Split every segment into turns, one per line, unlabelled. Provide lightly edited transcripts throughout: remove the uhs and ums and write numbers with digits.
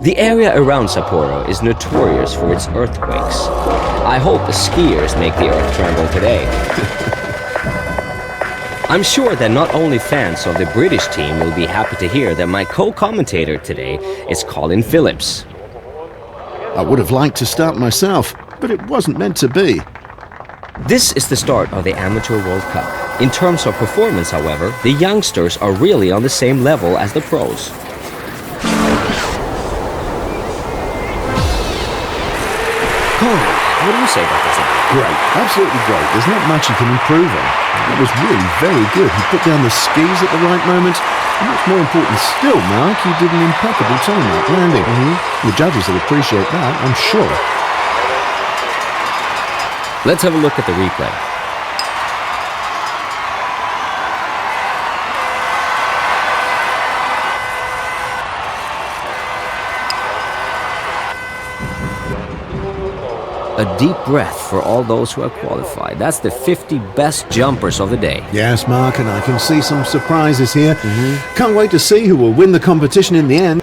The area around Sapporo is notorious for its earthquakes. I hope the skiers make the earth tremble today. I'm sure that not only fans of the British team will be happy to hear that my co-commentator today is Colin Phillips.
I would have liked to start myself, but it wasn't meant to be.
This is the start of the Amateur World Cup. In terms of performance, however, the youngsters are really on the same level as the pros. Colin, what do you say about this?
Great, absolutely great. There's not much he can improve on. It was really very good. He put down the skis at the right moment. And what's more important still, Mark, he did an impeccable turnout landing. The judges will appreciate that, I'm sure.
Let's have a look at the replay. A deep breath for all those who have qualified. That's the 50 best jumpers of the day.
Yes, Mark, and I can see some surprises here. Can't wait to see who will win the competition in the end.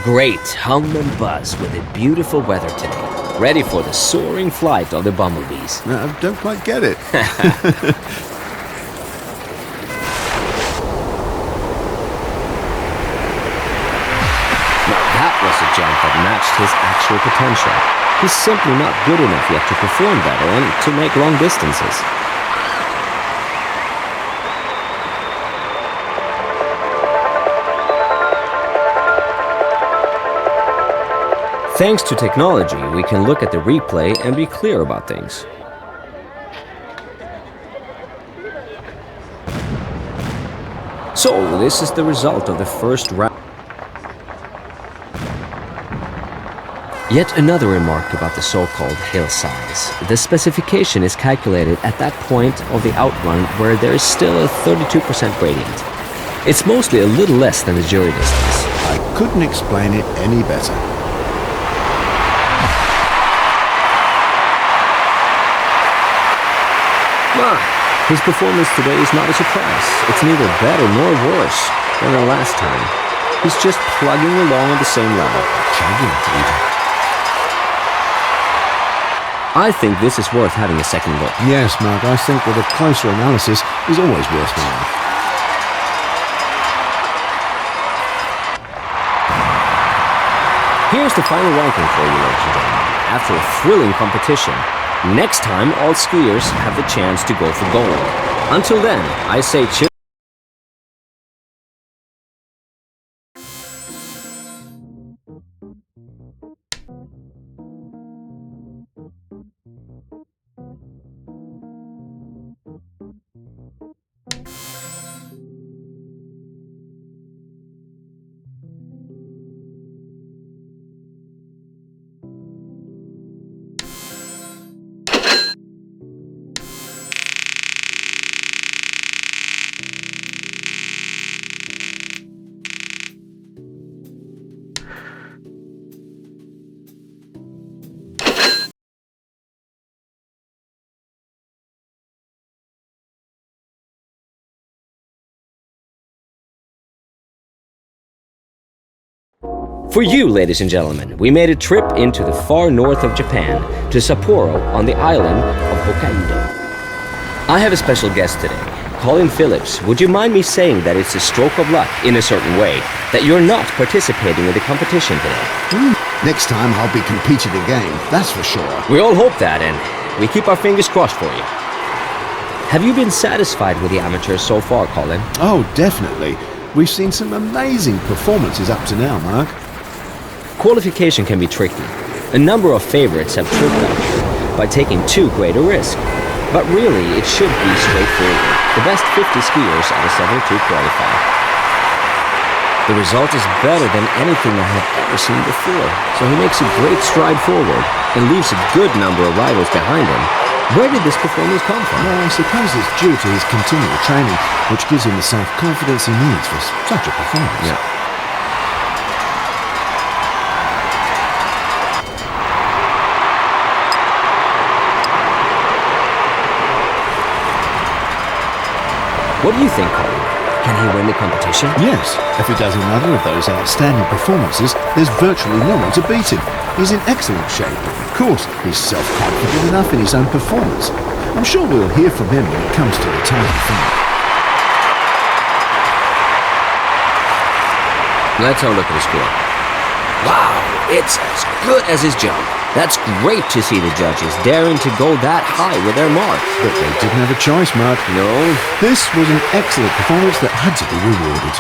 Great hum and buzz with the beautiful weather today. Ready for the soaring flight of the bumblebees.
I don't quite get it.
That was a jump that matched his actual potential. He's simply not good enough yet to perform better and to make long distances. Thanks to technology, we can look at the replay and be clear about things. So, this is the result of the first round. Yet another remark about the so-called hill size. The specification is calculated at that point of the outrun where there is still a 32% gradient. It's mostly a little less than the jury distance.
I couldn't explain it any better.
His performance today is not a surprise. It's neither better nor worse than the last time. He's just plugging along at the same level.
Chugging, even.
I think this is worth having a second look.
Yes, Mark, I think that a closer analysis is always worthwhile.
Here's the final ranking for you, ladies and gentlemen. After a thrilling competition, next time all skiers have the chance to go for gold. Until then, I say cheers. For you, ladies and gentlemen, we made a trip into the far north of Japan, to Sapporo on the island of Hokkaido. I have a special guest today, Colin Phillips. Would you mind me saying that it's a stroke of luck, in a certain way, that you're not participating in the competition today?
Next time I'll be competing again, that's for sure.
We all hope that, and we keep our fingers crossed for you. Have you been satisfied with the amateurs so far, Colin?
Oh, definitely. We've seen some amazing performances up to now, Mark.
Qualification can be tricky. A number of favorites have tripped up by taking too great a risk. But really, it should be straightforward. The best 50 skiers out of 72 qualify. The result is better than anything I have ever seen before. So he makes a great stride forward and leaves a good number of rivals behind him. Where did this performance come from?
Well, I suppose it's due to his continual training, which gives him the self-confidence he needs for such a performance.
Yeah. What do you think, Colin? Can he win the competition?
Yes, if he does another of those outstanding performances, there's virtually no one to beat him. He's in excellent shape. Of course, he's self-confident enough in his own performance. I'm sure we'll hear from him when it comes to the title fight.
Let's have a look at the score. Wow, it's as good as his jump. That's great to see the judges daring to go that high with their mark.
But they didn't have a choice, Mark.
No.
This was an excellent performance that had to be rewarded.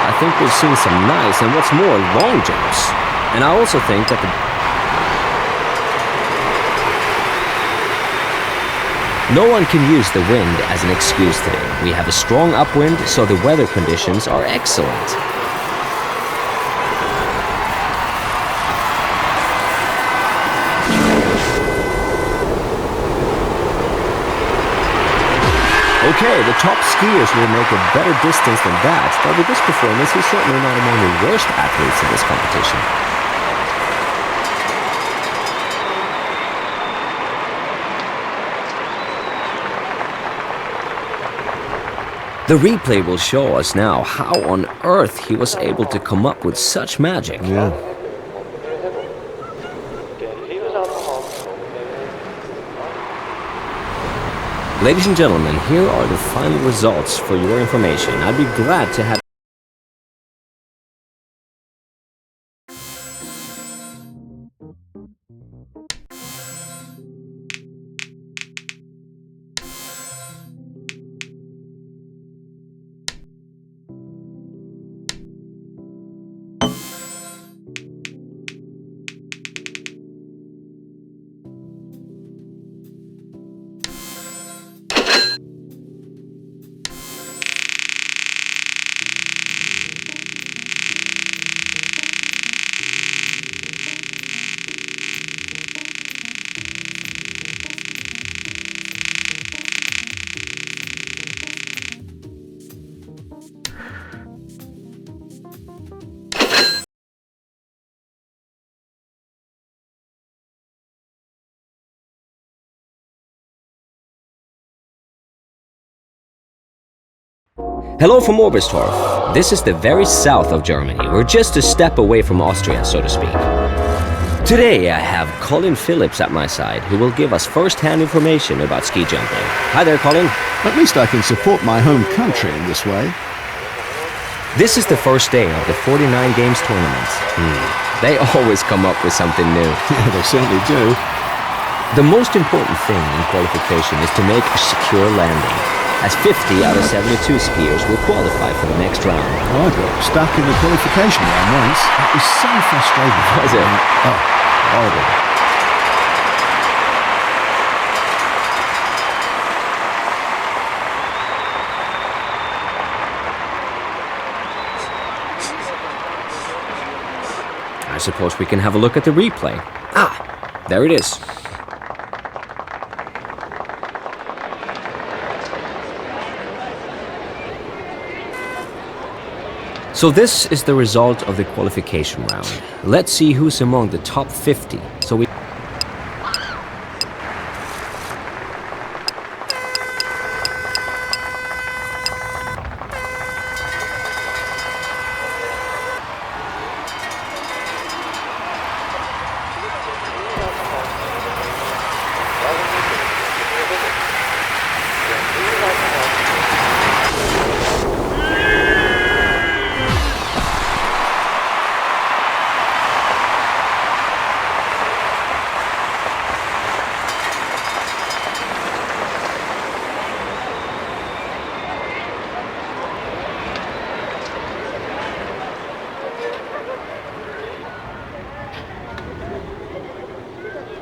I think we've seen some nice and what's more, long jumps. And I also think that no one can use the wind as an excuse today. We have a strong upwind, so the weather conditions are excellent. Okay, the top skiers will make a better distance than that, but with this performance, he's certainly not among the worst athletes in this competition. The replay will show us now how on earth he was able to come up with such magic.
Yeah.
Ladies and gentlemen, here are the final results for your information. I'd be glad to have Hello from Oberstdorf. This is the very south of Germany. We're just a step away from Austria, so to speak. Today I have Colin Phillips at my side, who will give us first-hand information about ski jumping. Hi there, Colin.
At least I can support my home country in this way.
This is the first day of the 49 Games tournament. They always come up with something new.
Yeah, they certainly do.
The most important thing in qualification is to make a secure landing, as 50 out of 72 skiers will qualify for the next round.
I got stuck in the qualification round once. It was so frustrating.
Was it?
Oh, horrible.
I suppose we can have a look at the replay. Ah, there it is. So this is the result of the qualification round. Let's see who's among the top 50.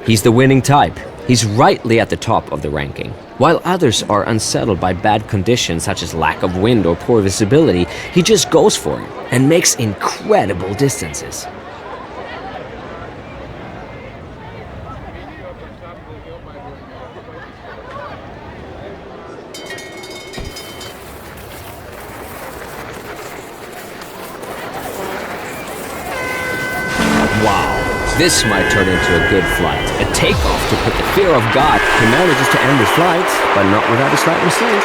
He's the winning type. He's rightly at the top of the ranking. While others are unsettled by bad conditions such as lack of wind or poor visibility, he just goes for it and makes incredible distances. Wow, This might turn into a good flight. A takeoff to put the fear of God. He manages to end his flight, but not without a slight mistake.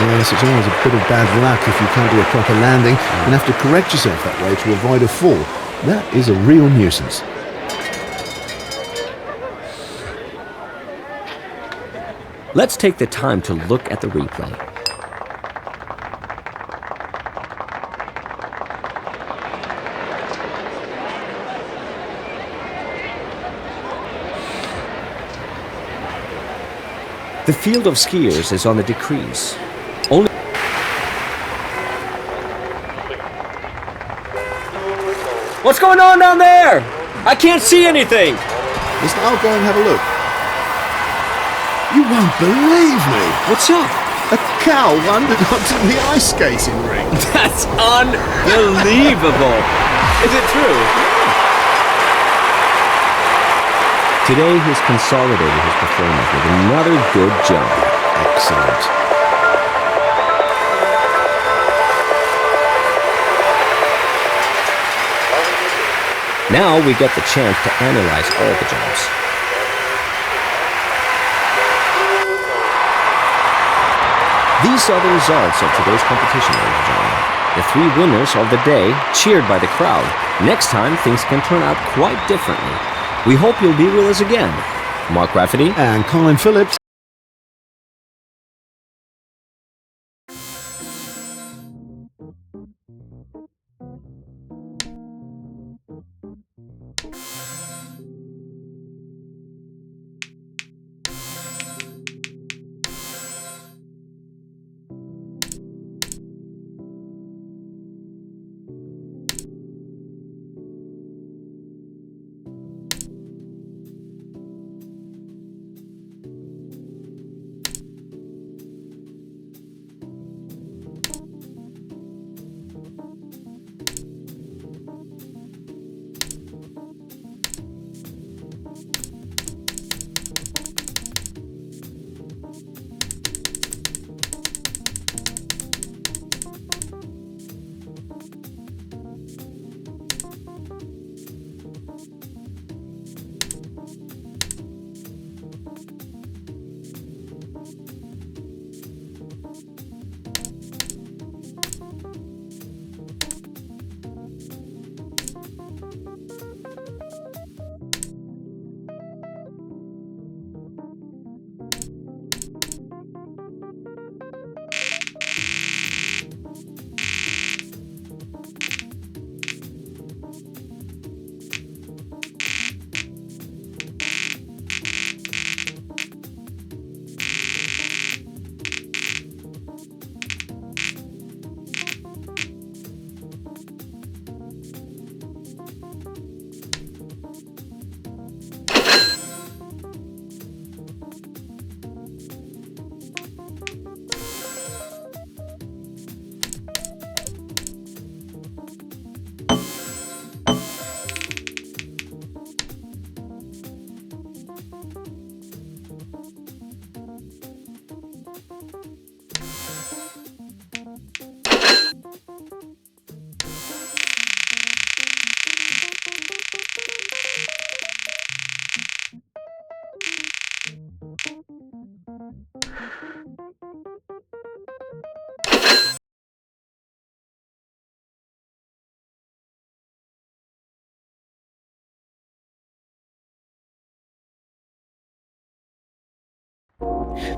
Yes, it's always a bit of bad luck if you can't do a proper landing and have to correct yourself that way to avoid a fall. That is a real nuisance.
Let's take the time to look at the replay. The field of skiers is on the decrease. Only What's going on down there? I can't see anything.
Listen, I'll go and have a look. You won't believe me.
What's up?
A cow wandered onto the ice skating rink.
That's unbelievable. Is it true? Today he's consolidated his performance with another good jump.
Excellent.
Now we get the chance to analyze all the jumps. These are the results of today's competition, ladies and gentlemen. The three winners of the day, cheered by the crowd. Next time, things can turn out quite differently. We hope you'll be with us again. Mark Rafferty
And Colin Phillips.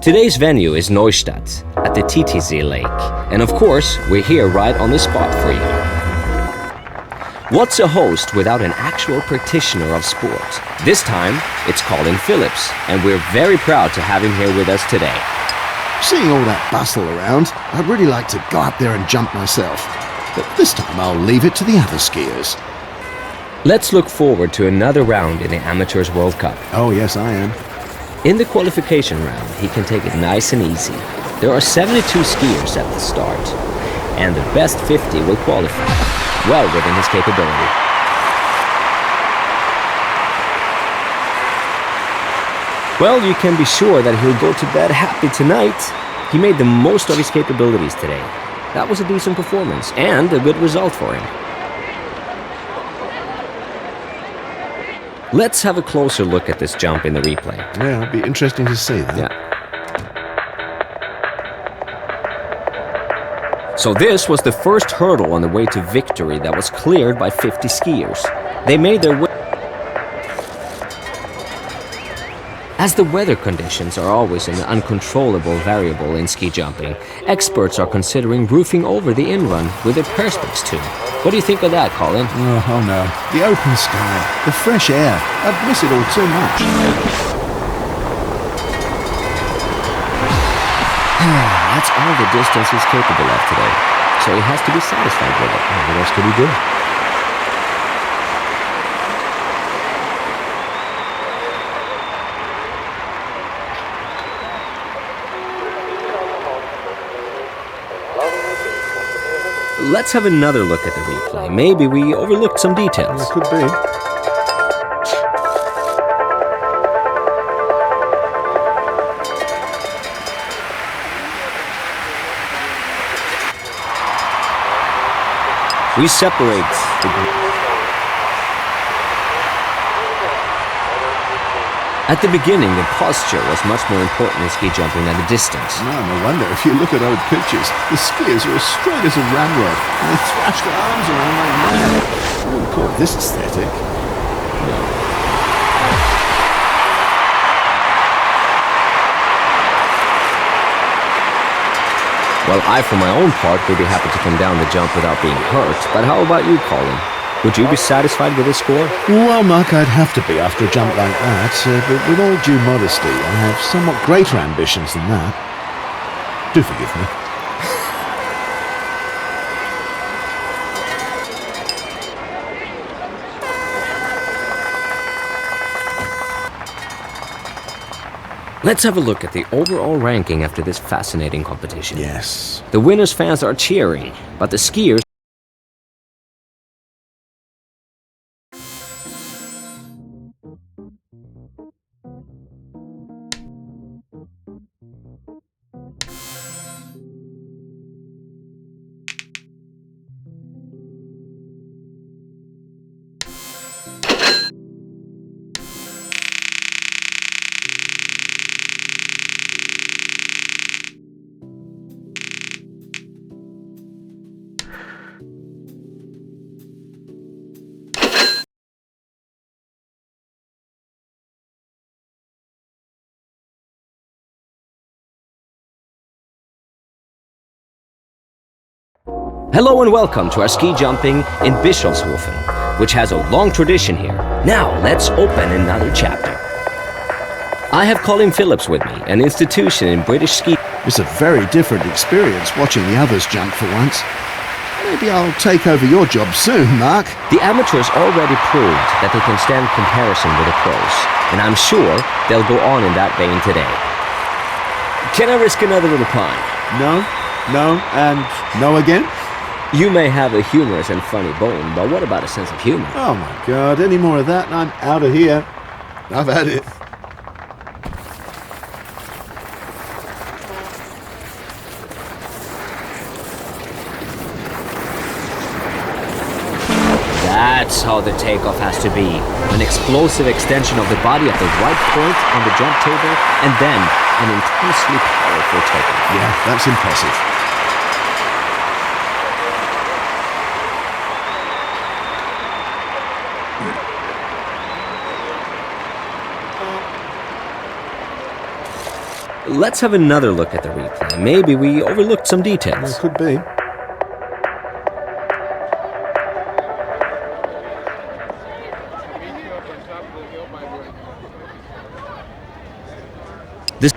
Today's venue is Neustadt at the TTC Lake, and of course, we're here right on the spot for you. What's a host without an actual practitioner of sport? This time, it's Colin Phillips, and we're very proud to have him here with us today.
Seeing all that bustle around, I'd really like to go up there and jump myself. But this time I'll leave it to the other skiers.
Let's look forward to another round in the Amateurs World Cup.
Oh yes, I am.
In the qualification round, he can take it nice and easy. There are 72 skiers at the start, and the best 50 will qualify, well within his capability. Well, you can be sure that he'll go to bed happy tonight. He made the most of his capabilities today. That was a decent performance, and a good result for him. Let's have a closer look at this jump in the replay.
Yeah, it'd be interesting to see that.
Yeah. So this was the first hurdle on the way to victory that was cleared by 50 skiers. They made their way. As the weather conditions are always an uncontrollable variable in ski jumping, experts are considering roofing over the in-run with a perspex tube. What do you think of that, Colin?
Oh no. The open sky, the fresh air. I'd miss it all too much.
That's all the distance he's capable of today, so he has to be satisfied with it.
What else could he do?
Let's have another look at the replay. Maybe we overlooked some details.
It could be.
We separate the group. At the beginning, the posture was much more important in ski jumping than the distance.
No wonder. If you look at old pictures, the skiers are as straight as a ramrod. And they thrash their arms around like mad. I wouldn't call this aesthetic.
Well, I, for my own part, would be happy to come down the jump without being hurt. But how about you, Colin? Would you be satisfied with this score?
Well, Mark, I'd have to be after a jump like that. But with all due modesty, I have somewhat greater ambitions than that. Do forgive me.
Let's have a look at the overall ranking after this fascinating competition.
Yes.
The winners' fans are cheering, but the skiers... Hello and welcome to our ski jumping in Bischofshofen, which has a long tradition here. Now, let's open another chapter. I have Colin Phillips with me, an institution in British ski.
It's a very different experience watching the others jump for once. Maybe I'll take over your job soon, Mark.
The amateurs already proved that they can stand comparison with the pros, and I'm sure they'll go on in that vein today. Can I risk another little pun?
No, and no again?
You may have a humorous and funny bone, but what about a sense of humor?
Oh my God, any more of that and I'm out of here. I've had it.
That's how the takeoff has to be. An explosive extension of the body at the right point on the jump table, and then an intensely powerful takeoff.
Yeah, that's impressive.
Let's have another look at the replay. Maybe we overlooked some details.
It could be.
This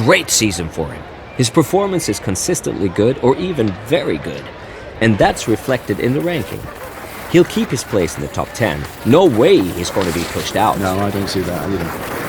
great season for him. His performance is consistently good or even very good, and that's reflected in the ranking. He'll keep his place in the top 10. No way he's going to be pushed out.
No, I don't see that either.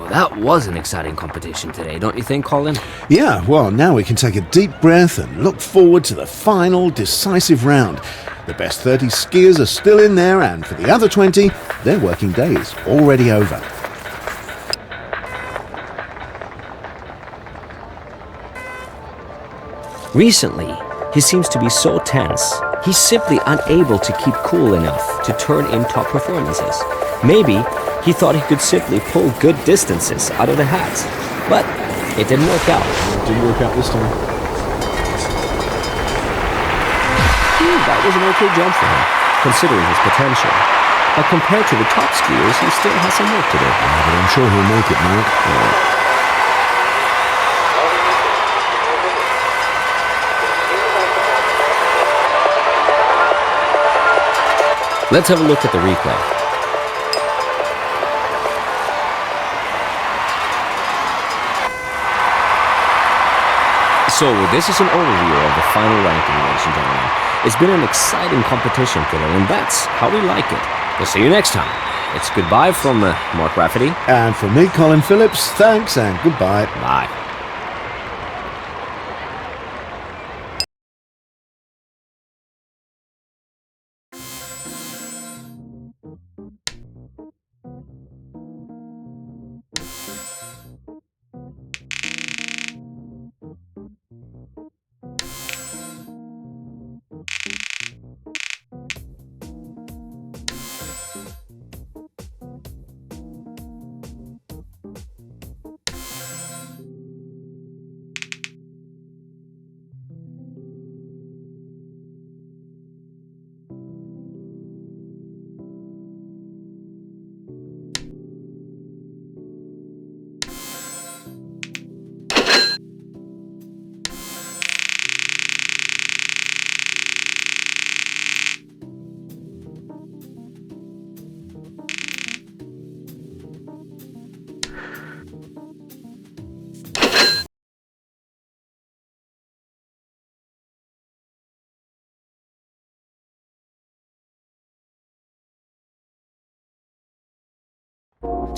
That was an exciting competition today, don't you think, Colin?
Yeah, well, now we can take a deep breath and look forward to the final, decisive round. The best 30 skiers are still in there, and for the other 20, their working day is already over.
Recently, he seems to be so tense. He's simply unable to keep cool enough to turn in top performances. Maybe he thought he could simply pull good distances out of the hat, but it didn't work out.
It didn't work out this time.
That was an okay jump for him, considering his potential. But compared to the top skiers, he still has some work to do.
Yeah, but I'm sure he'll make it, Mark.
Yeah. Let's have a look at the replay. So this is an overview of the final ranking, ladies and gentlemen. It's been an exciting competition today, and that's how we like it. We'll see you next time. It's goodbye from Mark Rafferty.
And from me, Colin Phillips, thanks and goodbye.
Bye.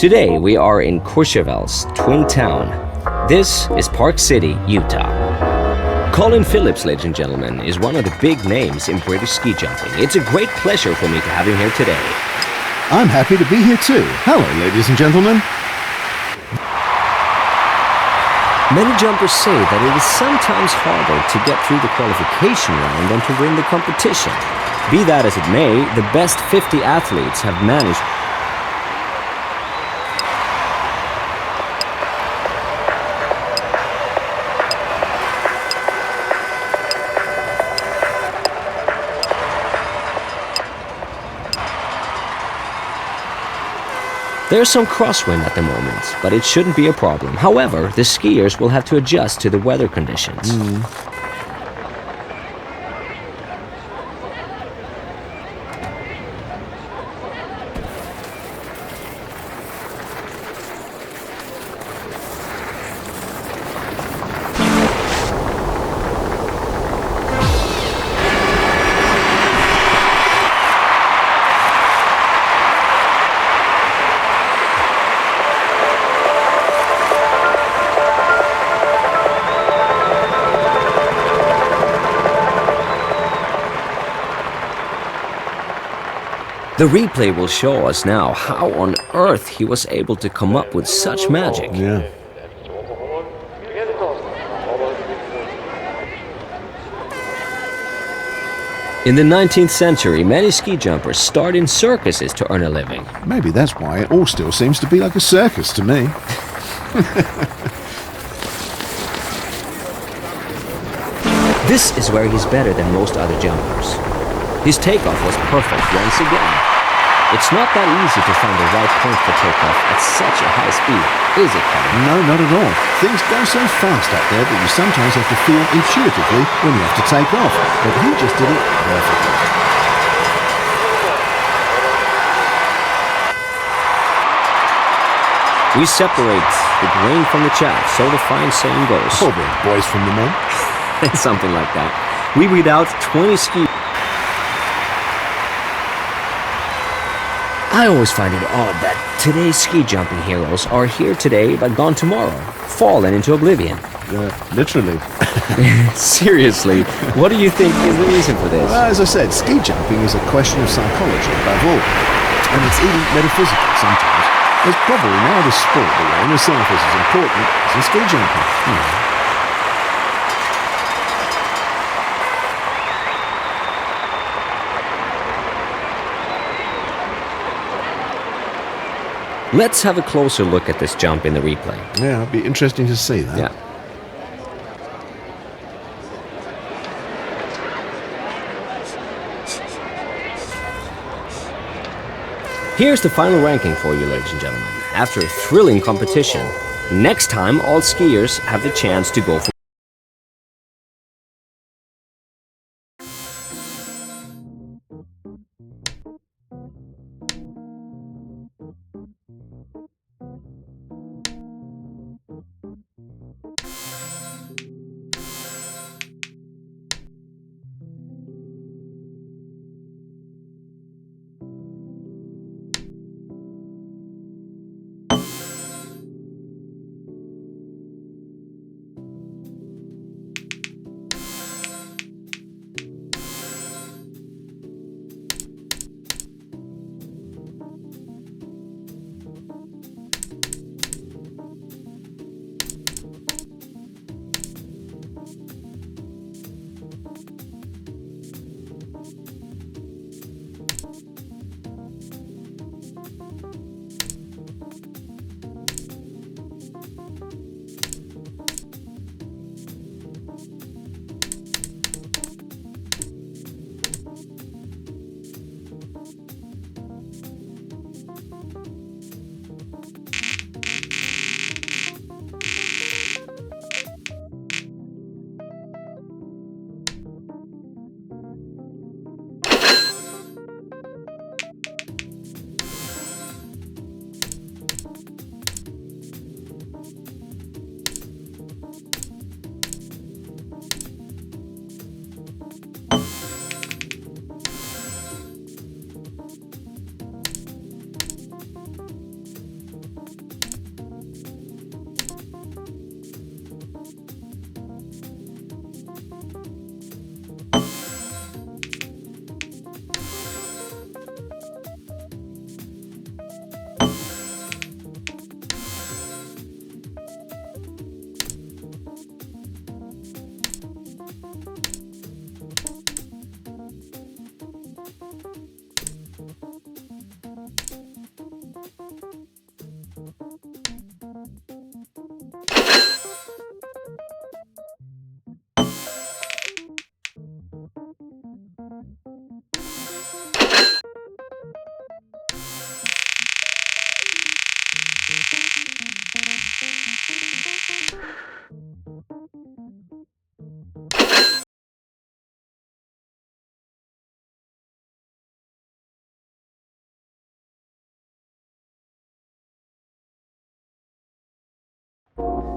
Today we are in Courchevel's twin town. This is Park City, Utah. Colin Phillips, ladies and gentlemen, is one of the big names in British ski jumping. It's a great pleasure for me to have him here today.
I'm happy to be here too. Hello, ladies and gentlemen.
Many jumpers say that it is sometimes harder to get through the qualification round than to win the competition. Be that as it may, the best 50 athletes have managed. There's some crosswind at the moment, but it shouldn't be a problem. However, the skiers will have to adjust to the weather conditions. The replay will show us now how on earth he was able to come up with such magic.
Yeah.
In the 19th century, many ski jumpers started in circuses to earn a living.
Maybe that's why it all still seems to be like a circus to me.
This is where he's better than most other jumpers. His takeoff was perfect once again. It's not that easy to find the right point for takeoff at such a high speed, is it, Kevin?
No, not at all. Things go so fast up there that you sometimes have to feel intuitively when you have to take off. But he just did it perfectly.
We separate the grain from the chaff, so the fine saying goes.
Oh, the boys from the men.
Something like that. We read out 20 ski. I always find it odd that today's ski jumping heroes are here today but gone tomorrow, fallen into oblivion.
Literally.
Seriously, what do you think is the reason for this?
Well, as I said, ski jumping is a question of psychology above all. And it's even metaphysical sometimes. There's probably no other sport where the surface is important as in ski jumping.
Let's have a closer look at this jump in the replay.
Yeah, it'd be interesting to see that.
Yeah. Here's the final ranking for you, ladies and gentlemen. After a thrilling competition, next time all skiers have the chance to go for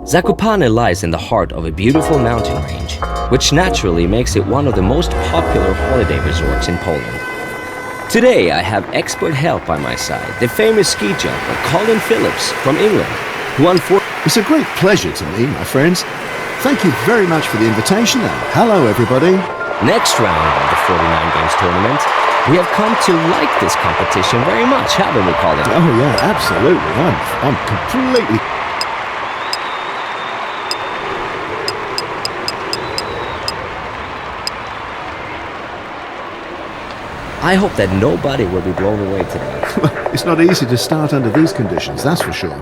Zakopane lies in the heart of a beautiful mountain range, which naturally makes it one of the most popular holiday resorts in Poland. Today I have expert help by my side, the famous ski jumper Colin Phillips from England, who unfortunately...
It's a great pleasure to me, my friends. Thank you very much for the invitation and hello everybody.
Next round of the 49 Games tournament, we have come to like this competition very much, haven't we, Colin?
Oh yeah, absolutely. I'm completely...
I hope that nobody will be blown away today.
It's not easy to start under these conditions, that's for sure.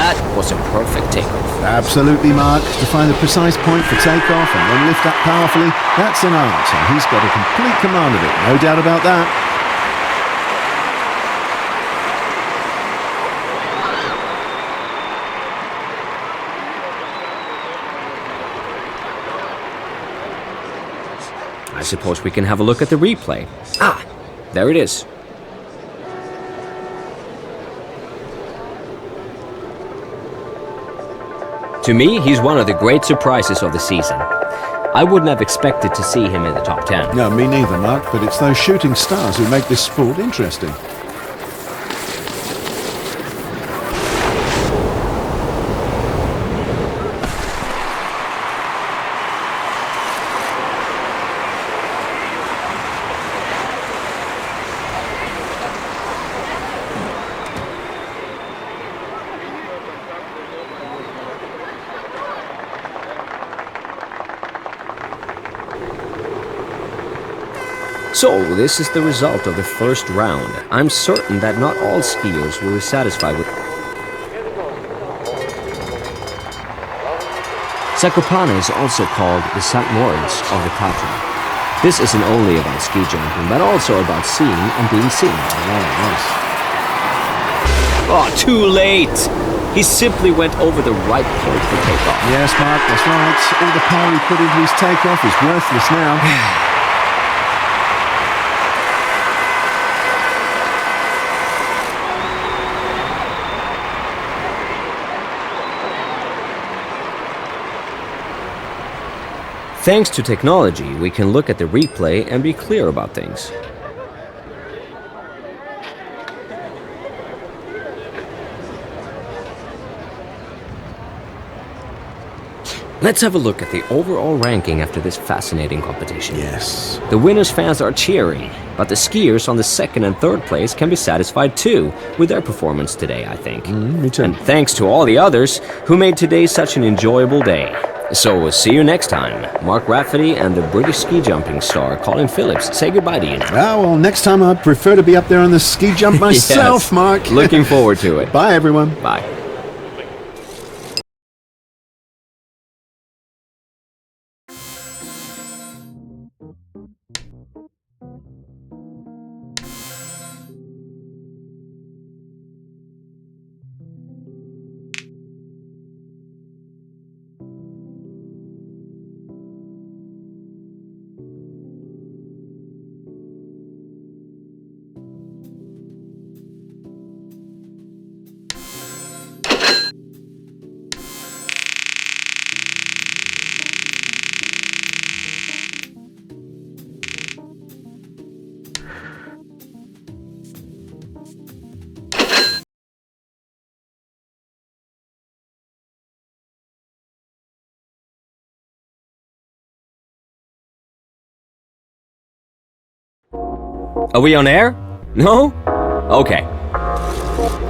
That was a perfect takeoff.
Absolutely, Mark. To find the precise point for takeoff and then lift up powerfully, that's an art, and he's got a complete command of it, no doubt about that.
I suppose we can have a look at the replay. Ah, there it is. To me, he's one of the great surprises of the season. I wouldn't have expected to see him in the top 10.
No, me neither, Mark, but it's those shooting stars who make this sport interesting.
So, this is the result of the first round. I'm certain that not all skiers will be satisfied with... Zakopane is also called the St. Moritz of the Tatra. This isn't only about ski jumping, but also about seeing and being seen. Oh, too late! He simply went over the right point for takeoff.
Yes, Mark, that's right. All the power he put into his takeoff is worthless now.
Thanks to technology, we can look at the replay and be clear about things. Let's have a look at the overall ranking after this fascinating competition.
Yes.
The winners' fans are cheering, but the skiers on the second and third place can be satisfied too with their performance today, I think.
Me too.
And thanks to all the others who made today such an enjoyable day. So we'll see you next time. Mark Rafferty and the British ski jumping star Colin Phillips say goodbye to you now.
Ah, well, next time I'd prefer to be up there on the ski jump myself,
Yes.
Mark.
Looking forward to it.
Bye, everyone.
Bye. Are we on air? No? Okay.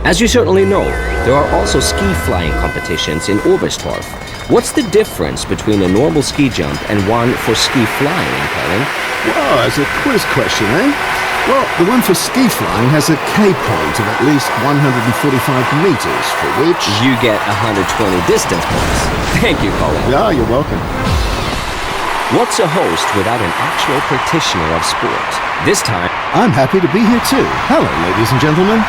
As you certainly know, there are also ski flying competitions in Oberstdorf. What's the difference between a normal ski jump and one for ski flying, Colin?
Well, that's a quiz question, eh? Well, the one for ski flying has a K point of at least 145 meters, for which...
You get 120 distance points. Thank you, Colin.
Yeah, you're welcome.
What's a host without an actual practitioner of sport? This time,
I'm happy to be here too. Hello, ladies and gentlemen.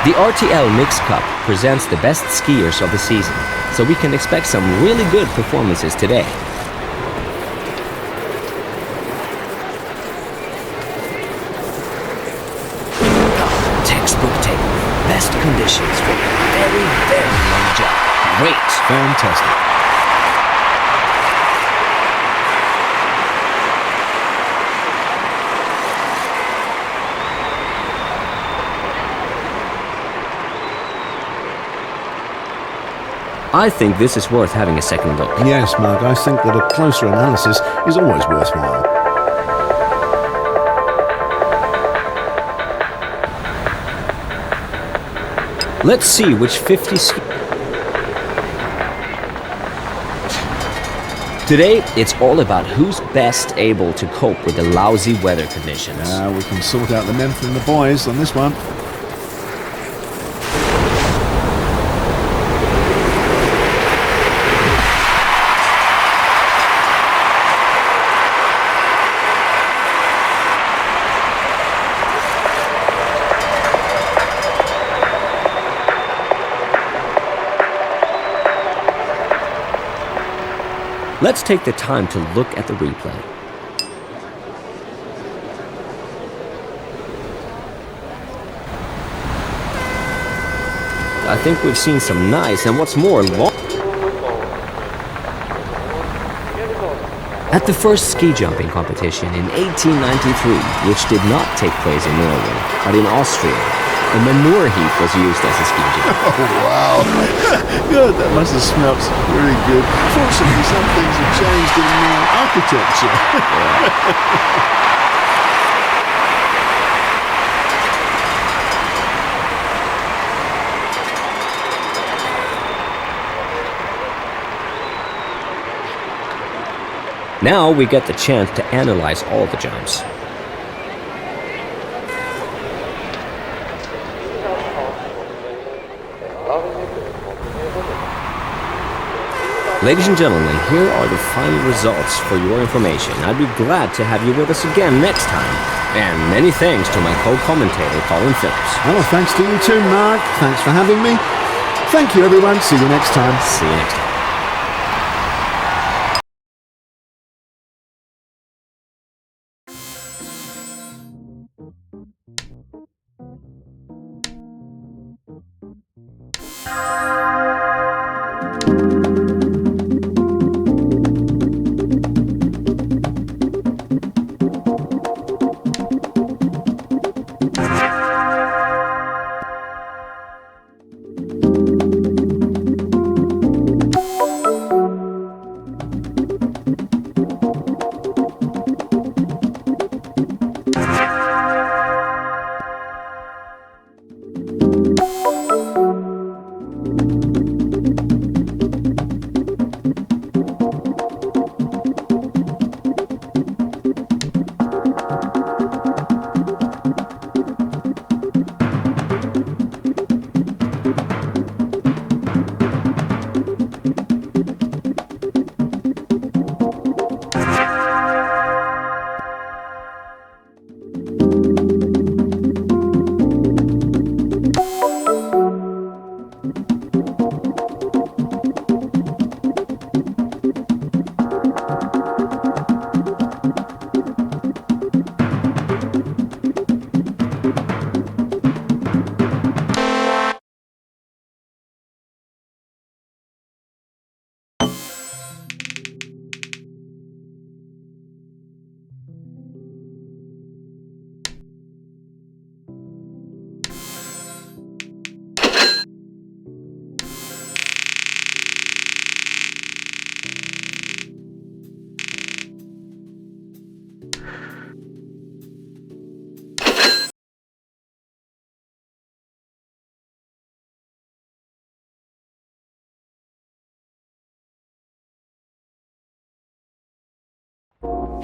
the RTL Mix Cup presents the best skiers of the season, so we can expect some really good performances today. Textbook takeoff. Best conditions for a very, very long jump. Great.
Fantastic.
I think this is worth having a second look.
Yes, Mark, I think that a closer analysis is always worthwhile.
Let's see which 50 Today, it's all about who's best able to cope with the lousy weather conditions.
We can sort out the men from the boys on this one.
Let's take the time to look at the replay. I think we've seen some nice and what's more, long. At the first ski jumping competition in 1893, which did not take place in Norway, but in Austria, a manure heap was used as a ski jump.
Oh, wow. Good, that must have smelt really good. Fortunately, some things have changed in architecture.
Now we get the chance to analyze all the jumps. Ladies and gentlemen, here are the final results for your information. I'd be glad to have you with us again next time. And many thanks to my co-commentator, Colin Phillips.
Well, thanks to you too, Mark. Thanks for having me. Thank you, everyone. See you next time.
See you next time.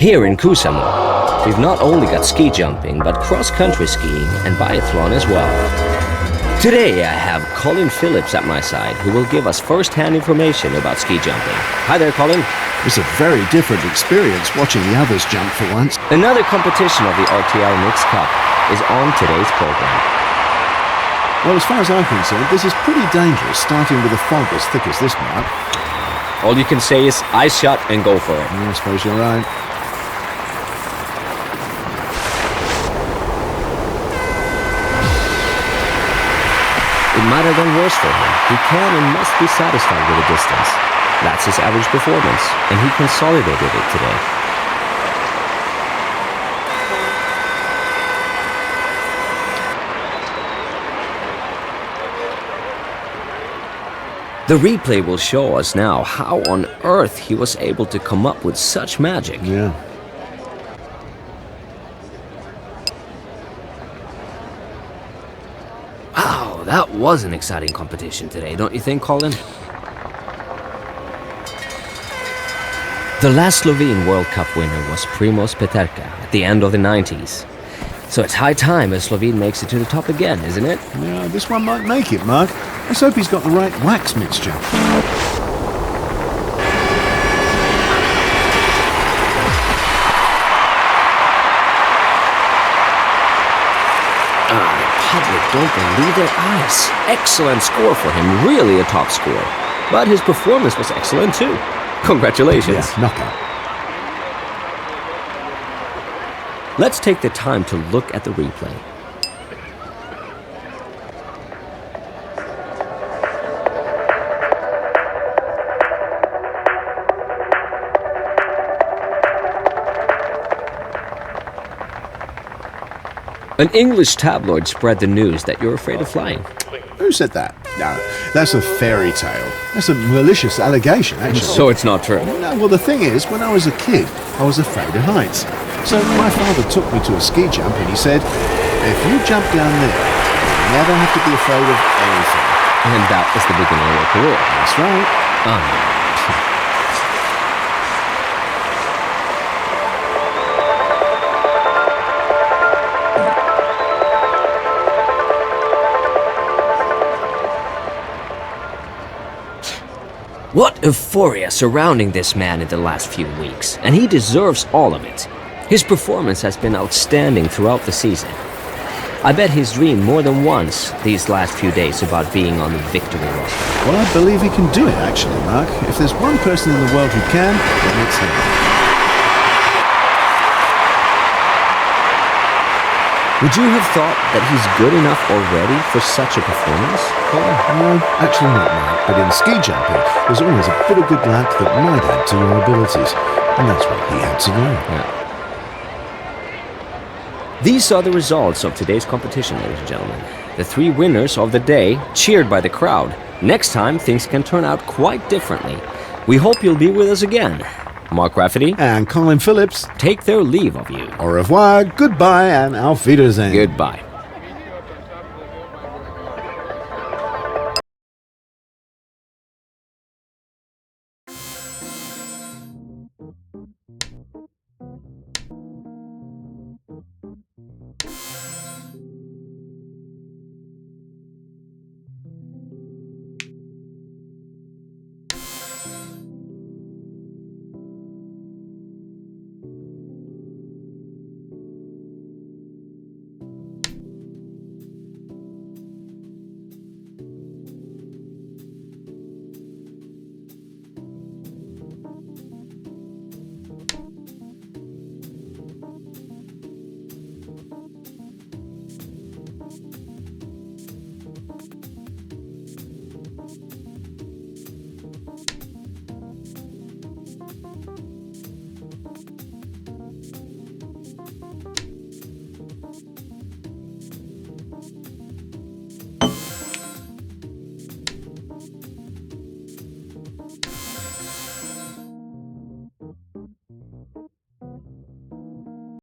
Here in Kuusamo, we've not only got ski jumping, but cross-country skiing and biathlon as well. Today I have Colin Phillips at my side, who will give us first-hand information about ski jumping. Hi there, Colin.
It's a very different experience watching the others jump for once.
Another competition of the RTL Mixed Cup is on today's program.
Well, as far as I'm concerned, this is pretty dangerous, starting with a fog as thick as this, Mark.
All you can say is eyes shut and go for it.
I suppose you're right.
It might have gone worse for him. He can and must be satisfied with the distance. That's his average performance, and he consolidated it today. The replay will show us now how on earth he was able to come up with such magic.
Yeah.
Wow, that was an exciting competition today, don't you think, Colin? The last Slovene World Cup winner was Primož Peterka at the end of the 90s. So it's high time a Slovene makes it to the top again, isn't it?
Yeah, this one might make it, Mark. Let's hope he's got the right wax mixture.
The public don't believe their eyes. Excellent score for him, really a top score. But his performance was excellent too. Congratulations.
Yeah, knockout.
Let's take the time to look at the replay. An English tabloid spread the news that you're afraid of flying.
Who said that? No, that's a fairy tale. That's a malicious allegation, actually.
So it's not true.
No, well, the thing is, when I was a kid, I was afraid of heights. So my father took me to a ski jump and he said, if you jump down there, you never have to be afraid of anything.
And that was the beginning of your career.
That's right.
What euphoria surrounding this man in the last few weeks, and he deserves all of it. His performance has been outstanding throughout the season. I bet he's dreamed more than once these last few days about being on the victory roster.
Well, I believe he can do it, actually, Mark. If there's one person in the world who can, then it's him.
Would you have thought that he's good enough already for such a performance?
No, actually not, Mark. But in ski jumping, there's always a bit of good luck that might add to your abilities. And that's what he had to learn.
Yeah. These are the results of today's competition, ladies and gentlemen. The 3 winners of the day, cheered by the crowd. Next time, things can turn out quite differently. We hope you'll be with us again. Mark Rafferty
And Colin Phillips.
take their leave of you.
Au revoir, goodbye, and auf Wiedersehen.
Goodbye.